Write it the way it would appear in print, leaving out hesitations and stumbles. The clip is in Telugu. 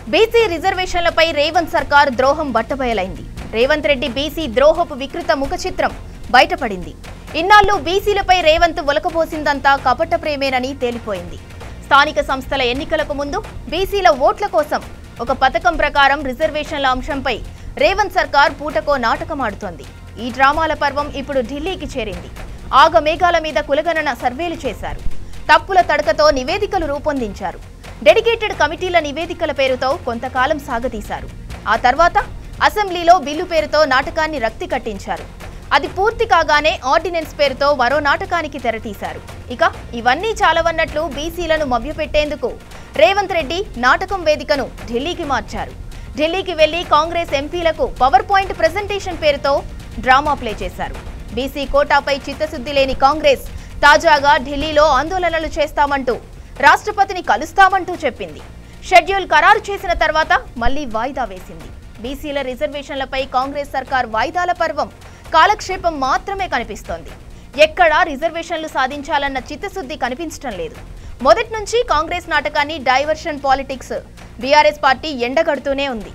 బీసీ రిజర్వేషన్లపై రేవంత్ సర్కార్ ద్రోహం బట్టబయలైంది. రేవంత్ రెడ్డి బీసీ ద్రోహపు వికృత ముఖ చిత్రం బయటపడింది. ఇన్నాళ్లు బీసీలపై రేవంత్ ఒలకబోసిందంతా కపట ప్రేమేనని తేలిపోయింది. స్థానిక సంస్థల ఎన్నికలకు ముందు బీసీల ఓట్ల కోసం ఒక పథకం ప్రకారం రిజర్వేషన్ల అంశంపై రేవంత్ సర్కార్ పూటకో నాటకమాడుతోంది. ఈ డ్రామాల పర్వం ఇప్పుడు ఢిల్లీకి చేరింది. ఆగమేఘాల మీద కులగణన సర్వేలు చేశారు. తప్పుల తడకతో నివేదికలు రూపొందించారు. డెడికేటెడ్ కమిటీల నివేదికల పేరుతో కొంతకాలం సాగతీశారు. ఆ తర్వాత అసెంబ్లీలో బిల్లు పేరుతో నాటకాన్ని రక్తి కట్టించారు. అది పూర్తి కాగానే ఆర్డినెన్స్ పేరుతో మరో నాటకానికి తెరతీశారు. ఇక ఇవన్నీ చాలవన్నట్లు బీసీలను మభ్యపెట్టేందుకు రేవంత్ రెడ్డి నాటకం వేదికను ఢిల్లీకి మార్చారు. ఢిల్లీకి వెళ్లి కాంగ్రెస్ ఎంపీలకు పవర్ పాయింట్ ప్రెజెంటేషన్ పేరుతో డ్రామా ప్లే చేశారు. బీసీ కోటాపై చిత్తశుద్ధి లేని కాంగ్రెస్ తాజాగా ఢిల్లీలో ఆందోళనలు చేస్తామంటూ రాష్ట్రపతిని కలుస్తామంటూ చెప్పింది. షెడ్యూల్ ఖరారు చేసిన తర్వాత మళ్లీ వాయిదా వేసింది. బీసీల రిజర్వేషన్లపై కాంగ్రెస్ సర్కార్ వాయిదాల పర్వం కాలక్షేపం మాత్రమే కనిపిస్తోంది. ఎక్కడా రిజర్వేషన్లు సాధించాలన్న చిత్తశుద్ధి కనిపించడం లేదు. మొదటి నుంచి కాంగ్రెస్ నాటకాన్ని డైవర్షన్ పాలిటిక్స్ బీఆర్ఎస్ పార్టీ ఎండగడుతూనే ఉంది.